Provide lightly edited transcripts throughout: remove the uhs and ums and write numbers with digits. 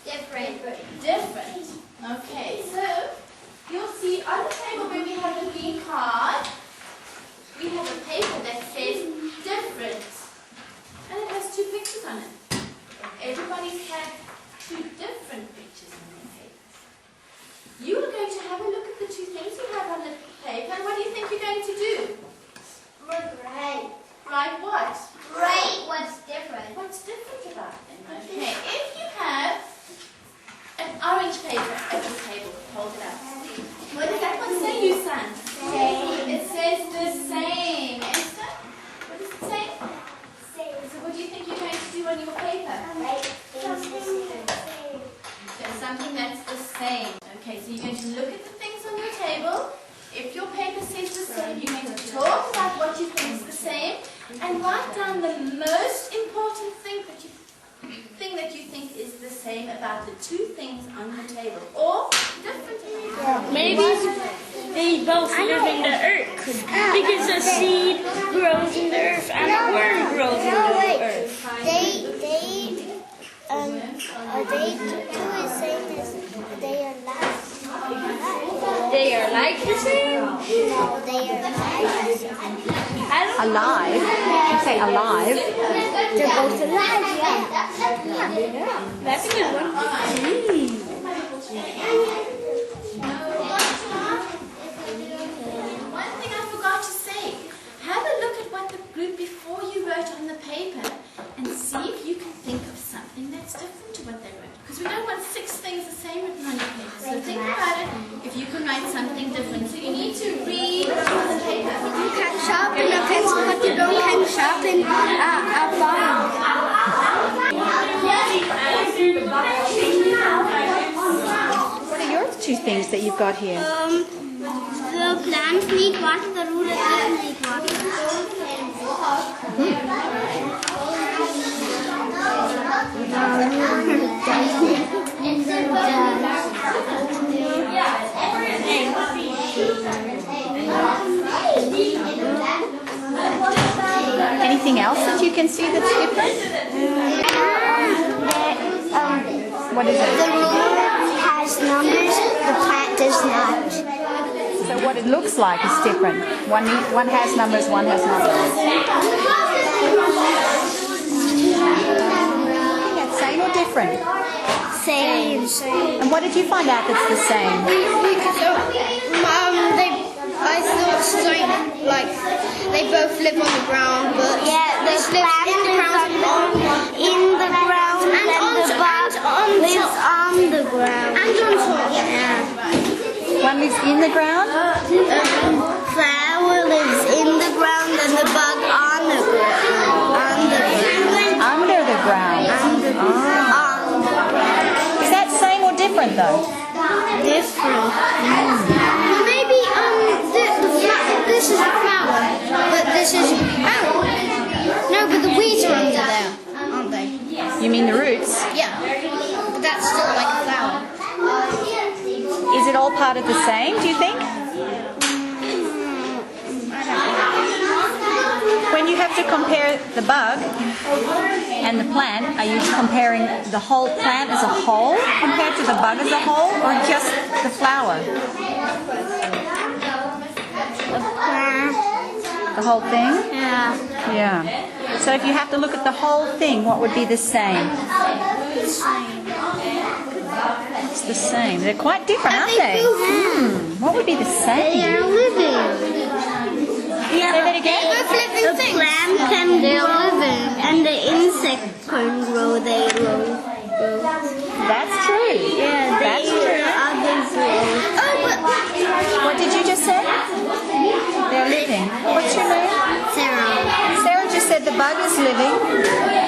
Different. Different. Okay, so you'll see on the table where we have the green card, we have a paper that says different. And it has two pictures on it. Everybody's had two different pictures on their papers. You are going to have a look at the two things you have on the paper, and what do you think you're going to do? Right. Write what? Right. What's different? What's different about them? Okay, if you have an orange paper at the table, hold it up. What does that one say, you son? Same. It says the same. Esther, what does it say? Same. So what do you think you're going to do on your paper? Right. Things the same. There's something that's the same. Okay, so you're going to look at the things on your table. If your paper says the same, you're going to talk about what you think is the same and write down the most important thing that you think is the same about the two things on the table, or different. Maybe they both live in the earth because a seed grows in the earth and a worm grows in the earth. They two is same as they are like. They are like the same? No, they are like. Alive? You say alive? They're both alive, yeah. That's a good one. One thing I forgot to say, have a look at what the group before you wrote on the paper and see if you can think of something that's different to what they wrote. Because we don't want 6 things the same written on your paper. So think about it if you can write something different. So you need to read the paper. You can sharpen a pencil, but you don't can sharpen a bomb. What are your two things that you've got here? The plants need water, the rulers doesn't need water. Anything else that you can see that's different? What is The it? ruler has numbers, the plant does not. So what it looks like is different. One has numbers, one has numbers. Yeah, same or different? Same. And what did you find out that's the same? I thought so, like they both live on the ground, but Yeah, the this lives plant in the ground in the ground and the bug lives on the ground. and on top. Yeah. One lives in the ground? Flower lives in the ground and the bug on the ground. Under the ground. Is that same or different though? Different. Maybe this is a flower, but this is no, but the weeds are under there, aren't they? You mean the roots? Yeah, but that's still like a flower. Is it all part of the same, do you think? When you have to compare the bug and the plant, are you comparing the whole plant as a whole compared to the bug as a whole, or just the flower? The whole thing? Yeah. Yeah. So if you have to look at the whole thing, what would be the same? It's the same. They're quite different, aren't they? What would be the same? They are living. Say that again? The plant can they're living, and the insect can grow. They grow. That's true. Yeah, That's true. Others grow. Oh, but What did you just say? They're living. What's your name? Sarah. Sarah just said the bug is living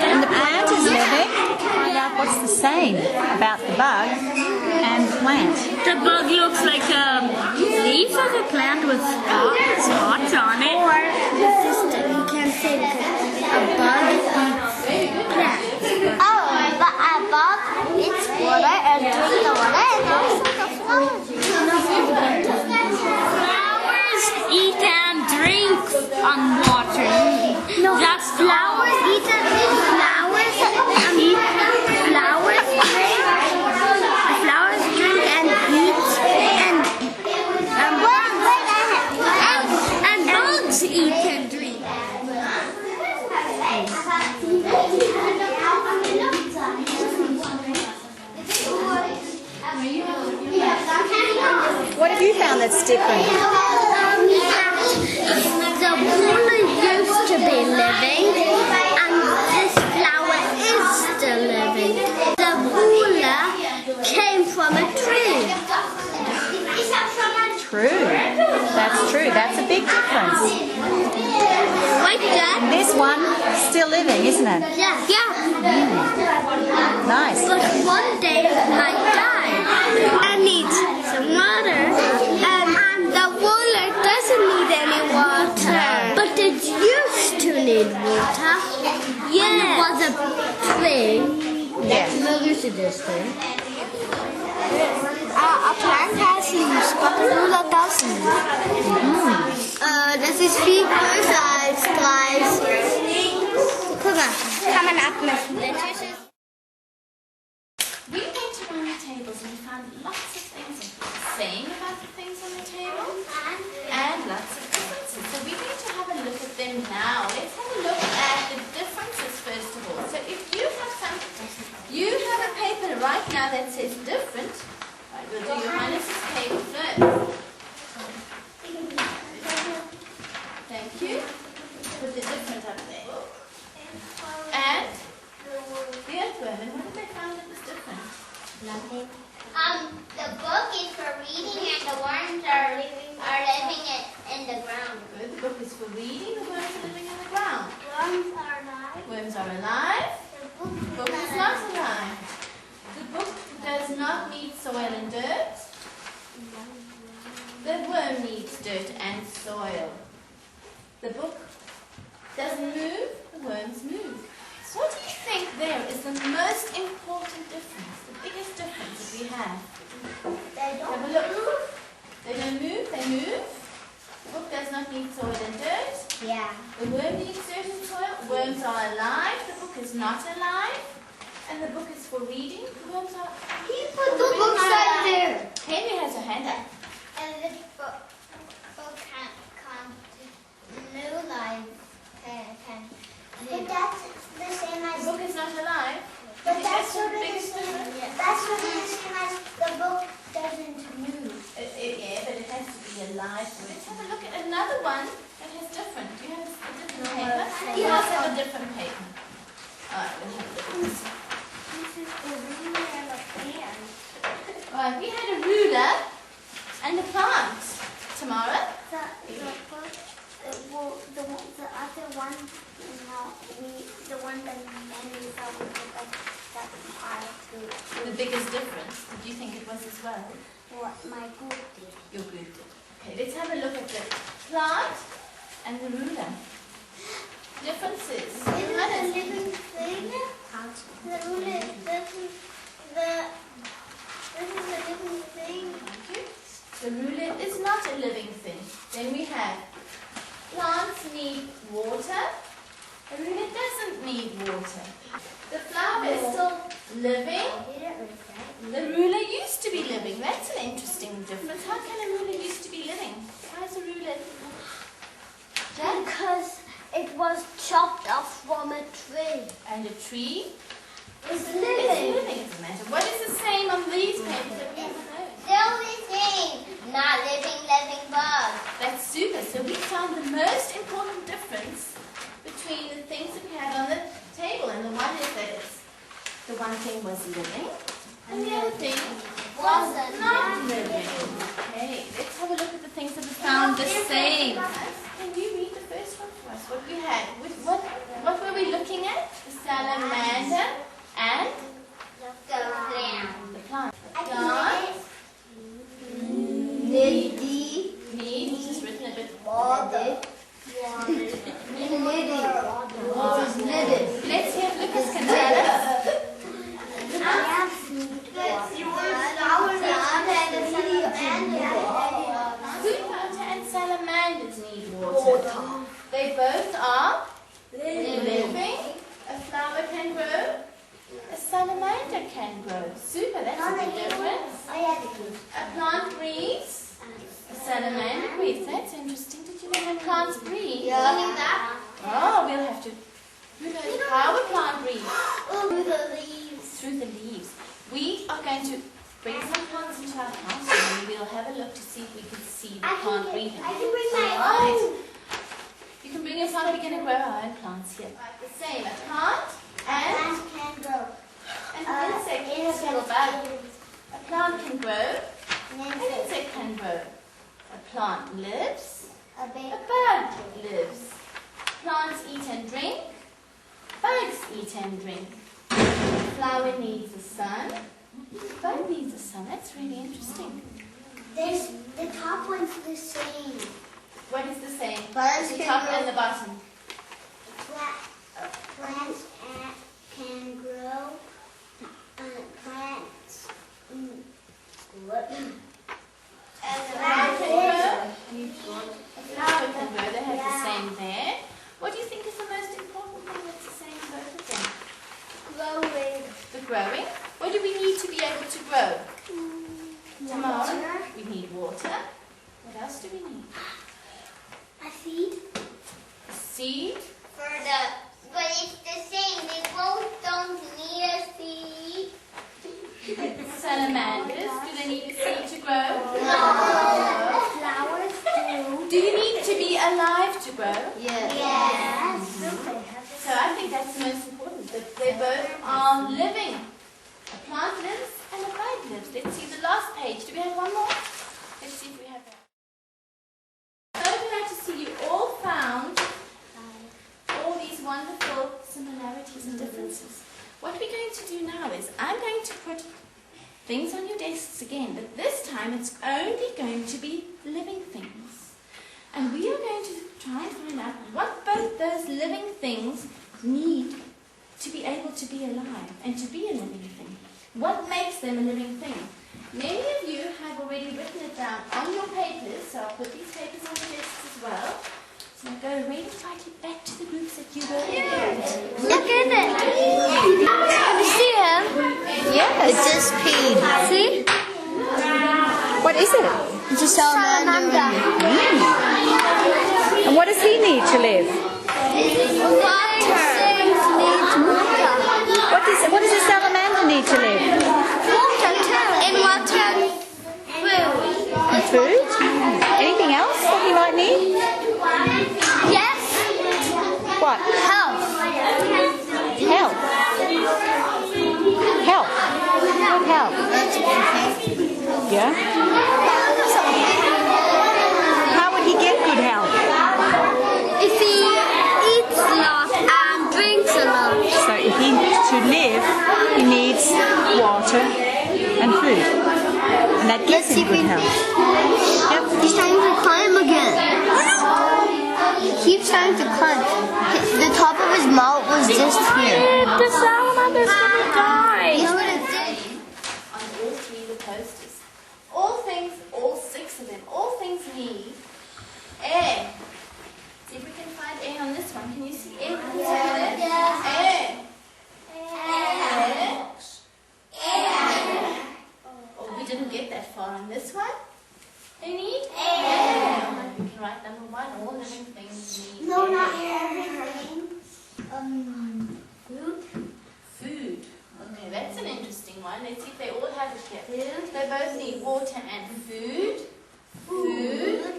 and the plant is living. Find out what's the same about the bug and the plant. The bug looks like a leaf of a plant with spots on it. Or the system. You can't say because a bug eats plants. Oh, but a bug eats water and drinks the water and looks like a flower. Flowers eat and drink on water. No, That's flowers eat flowers. Flowers drink found that's different? The water used to be living, and this flower is still living. The ruler came from a tree. True. That's true. That's a big difference. Like that? This one still living, isn't it? Yeah. Nice. But one day it might die. I need some water. And the ruler doesn't need any water. But it used to need water. Yeah. It was a tree. Yes. A plant has leaves, but the ruler doesn't. Das ist viel größer als 30. Guck mal, kann man abmessen. Der Tisch ist... We went around the tables and we found lots of things saying about the things on the table and lots of differences. So we're going to have a look at them now. Let's have a look at the differences first of all. So if you have a paper right now that says different, right, we'll do Johannes' paper first. Thank you. Put the different up there. And the earthworm, and what did they find that was different? Nothing. The book is for reading and the worms are living in the ground. Good. The book is for reading, the worms are living in the ground. Worms are alive. Worms are alive. The book is not alive. The book does not need soil and dirt. The worm needs dirt and soil. The book doesn't move, the worms move. So what do you think there is the most important difference, the biggest difference that we have? Have a look. They don't move, they move. The book does not need soil and dirt. Yeah. The worm needs dirt and soil. Worms are alive, the book is not alive. And the book is for reading, the worms are... He put the book right there. Henry has a hand up. And this book can't new life can live. But that's the same as... The book is not alive. But that's sort of the same. That's sort of the same as the book doesn't move. Yeah, but it has to be alive. Let's have a look at another one that has different. Do you have a different paper? He must have a different paper. Alright, we'll have a look at this. This is the ruler and a plant. Alright, we had a ruler and a plant. Tamara? The other one, the one that Andy saw that part too. The biggest difference. Did you think it was as well? What my group did. Your group did. Okay, let's have a look at the plant and the ruler. Differences. Is it a living thing? The ruler doesn't. This is a living thing. Thank you. The ruler is not a living thing. Then we have plants need water. The ruler doesn't need water. The flower is still living. The ruler used to be living. That's an interesting difference. How can a ruler used to be living? Why is a ruler... Jack? Because it was chopped off from a tree. And a tree It's is living. living. It doesn't matter. What is the same on these papers that we have on those? Still living. Not living bug. That's super. So we found the most important difference between the things that we had on the table. And the one is that the one thing was living and the other thing was not living. Okay, let's have a look at the things that we found the same. Can you read the first one for us? What we had? What were we looking at? The salamander and The plant. the plant. Plant. Need, which is written a bit Water. Let's hear if Lucas can tell us. Cucumber and salamanders need water. They both are living. A flower can grow. A salamander can grow. Super, that's a big difference. A plant breathes. A salamander breathes. That's interesting. Did you know when plants breathe? Oh, we'll have to. Who knows how a plant breathes? Through the leaves. We are going to bring some plants into our house and we'll have a look to see if we can see the plant breathing. I can bring my Alright. own. You can bring your plant. We're going to grow our own plants here. Right, the same. A plant and Can grow. an insect or a bug. A plant can grow. An insect can grow. A plant lives. A A baby. bug lives. Plants eat and drink. Bugs eat and drink. A flower needs the sun. A bug needs the sun. That's really interesting. There's the top one's the same. What is the same? Bugs The can top grow. and the bottom. Plants can grow. Plants. What? And the flower can grow. A flower can grow. They have the same there. What do you think is the most important thing that's the same in both of them? Growing. The growing. What do we need to be able to grow? Tomorrow, we need water. What else do we need? A seed. A seed. But it's the same. They both don't need a seed. Salamanders, do they need a seed to grow? No. Flowers do. Do you need to be alive to grow? Yes. So I think that's the most important, that they both are living. A plant lives and a bug lives. Let's see the last page. Do we have one more? Let's see if we have that. So glad to see you all found all these wonderful similarities and differences. What we're going to do now is I'm going to put things on your desks again, but this time it's only going to be living things. And we are going to try and find out what both those living things need to be able to be alive and to be a living thing. What makes them a living thing? Many of you have already written it down on your papers, so I'll put these papers on the desks as well. So I'll go really tightly back to the groups that you were in. Look at it. Have you seen him? Yeah, it just peed. See? What is it? It's a salamander. And what does he need to live? Water. What does a salamander need to live? Water too. And water. Food. And food? Anything else that he might need? Yes. What? Health. Health. Health. Good health. Yeah? How would he get good health? If he eats a lot and drinks a lot. So if he to live, he needs water and food. And that gives him good health. Yep. He's trying to climb again. He keeps trying to climb. The top of his mouth was just here. The salamander's gonna die. You know what it did? On all three of the posters. All things, all six of them, all things need air. See if we can find air on this one. Can you see air? Air. Air. Air. Oh, we didn't get that far on this one. They need air. We can write number one. All living things need No, air. not everything. Food. Food. Okay, that's an interesting one. Let's see if they all have it here. They both need water and food. Food.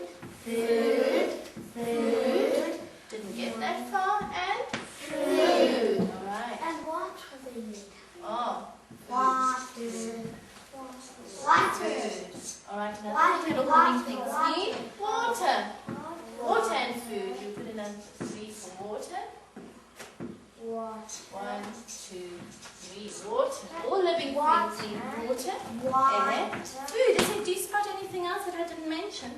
Food. Food. Didn't get that far. And food. All right. And water they need. Oh. Water. Food. All right. Now look at all living things need water. Water and food. You put in a 3 for water. 1, 2, 3. Water. All living things need water. Air. Food. Is it? Do you spot anything else that I didn't mention?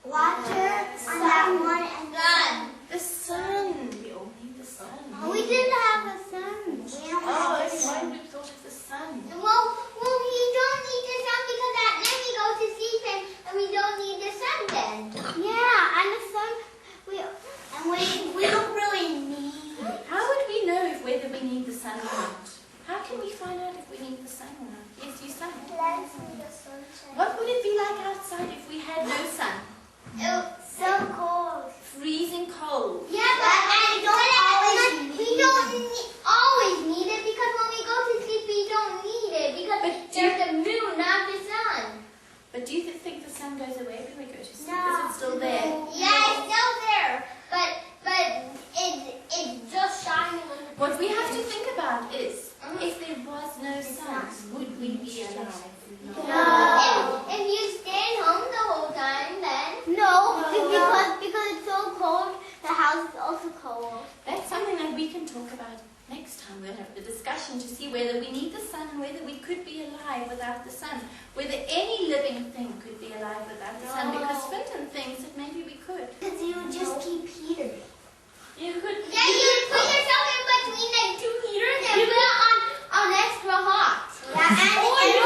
Water and that one and sun. The sun. We all need the sun. We didn't have a sun. We don't Oh, have a okay. Why sun. we thought of the sun? Well, we don't need the sun because at night we go to sleep and we don't need the sun then. Yeah, and the sun, we don't really need. How would we know whether we need the sun or not? How can we find out if we need the sun or not? Yes, you sang. Plants need the sunshine. What would it be like outside if we had no sun? It's so cold. Freezing cold. Yeah, but we don't always need it because when we go to sleep we don't need it because But there's a moon, not the sun goes away when we go to sleep? Is it still there? Yeah, it's still there, but it's just shining a little bit. What we have to think about is, if there was no sun, would we be alive? No. If you stayed home the whole time, then no, because it's so cold. The house is also cold. That's something that we can talk about next time. We'll have the discussion to see whether we need the sun and whether we could be alive without the sun. Whether any living thing could be alive without the sun. Because Finton thinks that maybe we could. Because you would just keep heaters. You could. Yeah, you would put yourself in between like two heaters and put it on extra hot. Yeah, and